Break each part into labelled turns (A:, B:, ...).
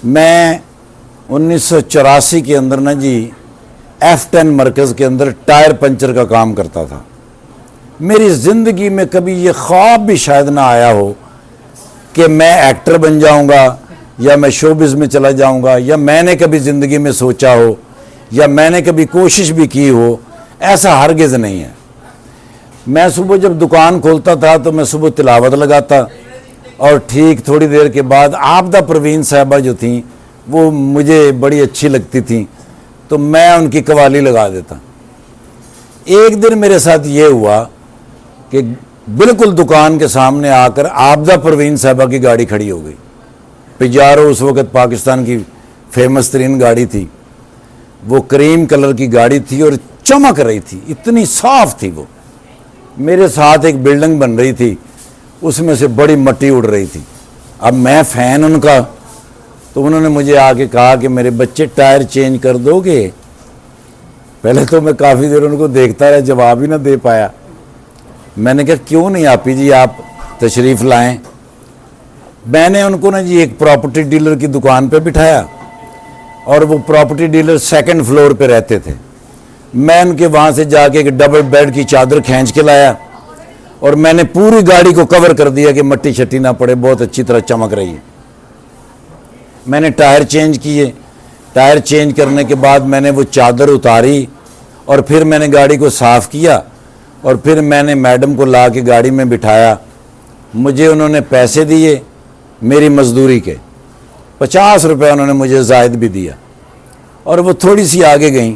A: میں 1984 کے اندر نا جی F10 مرکز کے اندر ٹائر پنچر کا کام کرتا تھا۔ میری زندگی میں کبھی یہ خواب بھی شاید نہ آیا ہو کہ میں ایکٹر بن جاؤں گا یا میں شوبز میں چلا جاؤں گا، یا میں نے کبھی زندگی میں سوچا ہو یا میں نے کبھی کوشش بھی کی ہو، ایسا ہرگز نہیں ہے۔ میں صبح جب دکان کھولتا تھا تو میں صبح تلاوت لگاتا، اور ٹھیک تھوڑی دیر کے بعد عابدہ پروین صاحبہ جو تھیں وہ مجھے بڑی اچھی لگتی تھیں تو میں ان کی قوالی لگا دیتا۔ ایک دن میرے ساتھ یہ ہوا کہ بالکل دکان کے سامنے آ کر عابدہ پروین صاحبہ کی گاڑی کھڑی ہو گئی۔ پجارو اس وقت پاکستان کی فیمس ترین گاڑی تھی، وہ کریم کلر کی گاڑی تھی اور چمک رہی تھی، اتنی صاف تھی وہ۔ میرے ساتھ ایک بلڈنگ بن رہی تھی، اس میں سے بڑی مٹی اڑ رہی تھی۔ اب میں فین ان کا، تو انہوں نے مجھے آ کے کہا کہ میرے بچے ٹائر چینج کر دو گے؟ پہلے تو میں کافی دیر ان کو دیکھتا رہا، جواب ہی نہ دے پایا۔ میں نے کہا کیوں نہیں آپی جی، آپ تشریف لائیں۔ میں نے ان کو نا جی ایک پراپرٹی ڈیلر کی دکان پہ بٹھایا، اور وہ پراپرٹی ڈیلر سیکنڈ فلور پہ رہتے تھے۔ میں ان کے وہاں سے جا کے ایک ڈبل بیڈ کی چادر کھینچ کے لایا، اور میں نے پوری گاڑی کو کور کر دیا کہ مٹی شٹی نہ پڑے، بہت اچھی طرح چمک رہی ہے۔ میں نے ٹائر چینج کیے، ٹائر چینج کرنے کے بعد میں نے وہ چادر اتاری، اور پھر میں نے گاڑی کو صاف کیا، اور پھر میں نے میڈم کو لا کے گاڑی میں بٹھایا۔ مجھے انہوں نے پیسے دیے میری مزدوری کے، 50 روپے انہوں نے مجھے زائد بھی دیا، اور وہ تھوڑی سی آگے گئیں،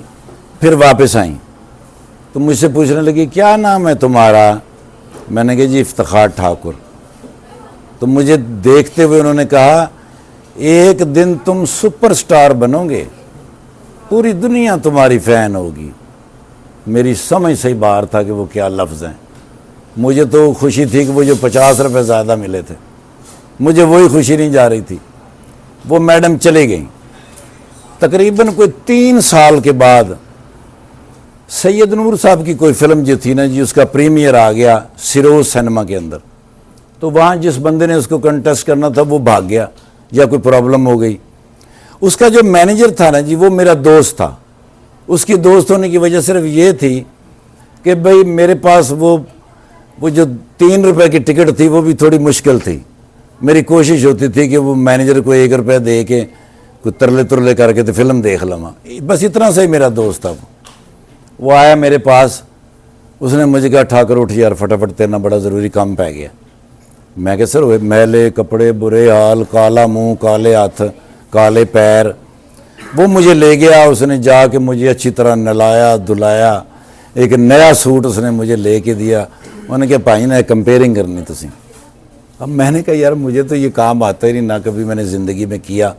A: پھر واپس آئیں تو مجھ سے پوچھنے لگی کیا نام ہے تمہارا؟ میں نے کہا جی افتخار ٹھاکر۔ تو مجھے دیکھتے ہوئے انہوں نے کہا ایک دن تم سپر سٹار بنو گے، پوری دنیا تمہاری فین ہوگی۔ میری سمجھ سے باہر تھا کہ وہ کیا لفظ ہیں۔ مجھے تو خوشی تھی کہ وہ جو 50 روپے زیادہ ملے تھے، مجھے وہی خوشی نہیں جا رہی تھی۔ وہ میڈم چلے گئیں۔ تقریباً کوئی 3 سال کے بعد سید نور صاحب کی کوئی فلم جو تھی نا جی، اس کا پریمیئر آ گیا سروز سینما کے اندر، تو وہاں جس بندے نے اس کو کنٹیسٹ کرنا تھا وہ بھاگ گیا یا کوئی پرابلم ہو گئی۔ اس کا جو مینیجر تھا نا جی وہ میرا دوست تھا۔ اس کی دوست ہونے کی وجہ صرف یہ تھی کہ بھئی میرے پاس وہ جو 3 روپے کی ٹکٹ تھی وہ بھی تھوڑی مشکل تھی۔ میری کوشش ہوتی تھی کہ وہ مینیجر کو 1 روپے دے کے کوئی ترلے ترلے کر کے تو فلم دیکھ لواں، بس اتنا سے ہی میرا دوست تھا۔ وہ آیا میرے پاس، اس نے مجھے کہا ٹھاکر اٹھ یار فٹافٹ، تیرنا بڑا ضروری کام پہ گیا۔ میں کہ سر میلے کپڑے، برے حال، کالا منہ، کالے ہاتھ، کالے پیر۔ وہ مجھے لے گیا، اس نے جا کے مجھے اچھی طرح نلایا دھلایا، ایک نیا سوٹ اس نے مجھے لے کے دیا۔ انہوں نے کہا بھائی نے کمپیئرنگ کرنی تسی۔ اب میں نے کہا یار مجھے تو یہ کام آتا ہی نہیں، نہ کبھی میں نے زندگی میں کیا۔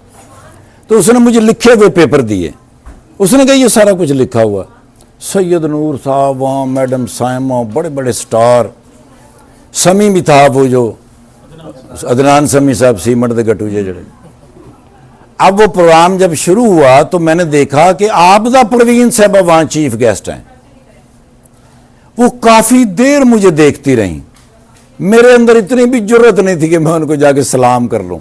A: تو اس نے مجھے لکھے ہوئے پیپر دیے، اس نے کہا یہ سارا کچھ لکھا ہوا، سید نور صاحب وہاں، میڈم سائمہ، بڑے بڑے سٹار، سمی بھی تھا، وہ جو عدنان سمی صاحب سیمنٹ دے گٹو جڑے۔ اب وہ پروگرام جب شروع ہوا تو میں نے دیکھا کہ عابدہ پروین صاحبہ وہاں چیف گیسٹ ہیں۔ وہ کافی دیر مجھے دیکھتی رہیں، میرے اندر اتنی بھی جرت نہیں تھی کہ میں ان کو جا کے سلام کر لوں۔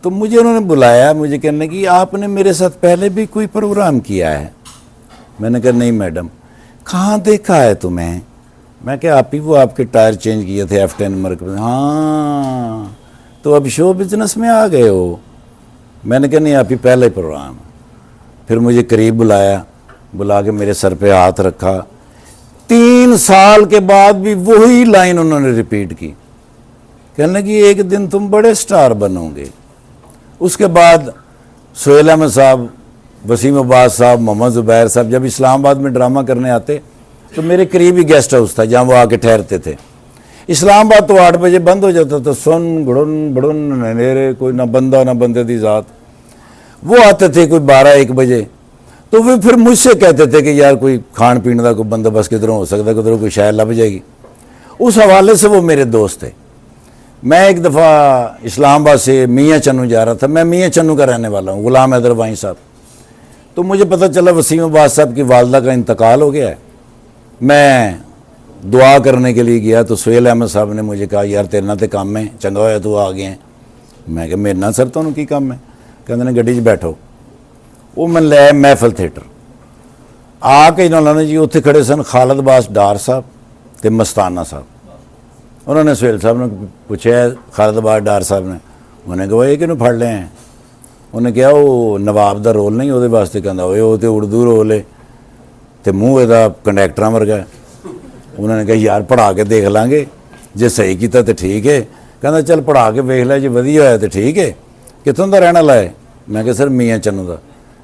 A: تو مجھے انہوں نے بلایا، مجھے کہنے کہ آپ نے میرے ساتھ پہلے بھی کوئی پروگرام کیا ہے؟ میں نے کہا نہیں میڈم۔ کہاں دیکھا ہے تمہیں؟ میں کہا آپ ہی وہ آپ کے ٹائر چینج کیے تھے F10 مرکز۔ ہاں تو اب شو بزنس میں آ گئے ہو؟ میں نے کہا نہیں آپ ہی پہلے پروگرام۔ پھر مجھے قریب بلایا، بلا کے میرے سر پہ ہاتھ رکھا۔ 3 سال کے بعد بھی وہی لائن انہوں نے ریپیٹ کی، کہنے کہ ایک دن تم بڑے سٹار بنو گے۔ اس کے بعد سہیل احمد صاحب، وسیم عباس صاحب، محمد زبیر صاحب جب اسلام آباد میں ڈرامہ کرنے آتے تو میرے قریب ہی گیسٹ ہاؤس تھا جہاں وہ آ کے ٹھہرتے تھے۔ اسلام آباد تو 8 بجے بند ہو جاتا تھا، سن گڑن بڑن نیرے، کوئی نہ بندہ نہ بندے دی ذات۔ وہ آتے تھے کوئی 12-1 بجے، تو وہ پھر مجھ سے کہتے تھے کہ یار کوئی کھان پینے کا کوئی بندوبست کدھروں ہو سکتا ہے، کدھروں کوئی شاید لب جائے گی۔ اس حوالے سے وہ میرے دوست تھے۔ میں ایک دفعہ اسلام آباد سے میاں چنو جا رہا تھا، میں میاں چنو کا رہنے والا ہوں، غلام حیدر وائیں صاحب۔ تو مجھے پتہ چلا وسیم عباس صاحب کی والدہ کا انتقال ہو گیا ہے۔ میں دعا کرنے کے لیے گیا تو سہیل احمد صاحب نے مجھے کہا یار تیرنا تے کام ہے، چنگا ہوا تو آ گئے ہیں۔ میں کہ میرے نہ سر تو ان کی کام ہے۔ ਕਹਿੰਦੇ ਨੇ ਗੱਡੀ 'ਚ ਬੈਠੋ। ਉਹ ਮੈਨੂੰ ਲੈ ਆਏ ਮਹਿਫਲ ਥੀਏਟਰ। ਆ ਕੇ ਇਹਨਾਂ ਨੇ ਜੀ ਉੱਥੇ ਖੜੇ ਸਨ ਖਾਲਦ ਬਾਸ ਡਾਰ ਸਾਹਿਬ ਤੇ ਮਸਤਾਨਾ ਸਾਹਿਬ। ਉਹਨਾਂ ਨੇ ਸੁਹੇਲ ਸਾਹਿਬ ਨੂੰ ਪੁੱਛਿਆ, ਖਾਲਦ ਬਾਸ ਡਾਰ ਸਾਹਿਬ ਨੇ, ਉਹਨੇ ਕਿਹਾ ਇਹ ਕਿਹਨੂੰ ਫੜ ਲਿਆ? ਉਹਨੇ ਕਿਹਾ ਉਹ ਨਵਾਬ ਦਾ ਰੋਲ ਨਹੀਂ, ਉਹਦੇ ਵਾਸਤੇ। ਕਹਿੰਦਾ ਓਏ ਉਹ ਤੇ ਉਰਦੂ ਰੋਲ ਹੈ ਤੇ ਮੂੰਹ ਇਹਦਾ ਕੰਡਕਟਰਾਂ ਵਰਗਾ। ਉਹਨਾਂ ਨੇ ਕਿਹਾ ਯਾਰ ਪੜ੍ਹਾ ਕੇ ਦੇਖ ਲਾਂਗੇ, ਜੇ ਸਹੀ ਕੀਤਾ ਤੇ ਠੀਕ ਹੈ। ਕਹਿੰਦਾ ਚੱਲ ਪੜ੍ਹਾ ਕੇ ਵੇਖ ਲੈ, ਜੇ ਵਧੀਆ ਹੋਇਆ ਤੇ ਠੀਕ ਹੈ। ਕਿੱਥੋਂ ਦਾ ਰਹਿਣ ਵਾਲਾ ਹੈ? ਮੈਂ ਕਿਹਾ ਸਰ ਮੀਆਂ ਚੰਨੂ ਦਾ।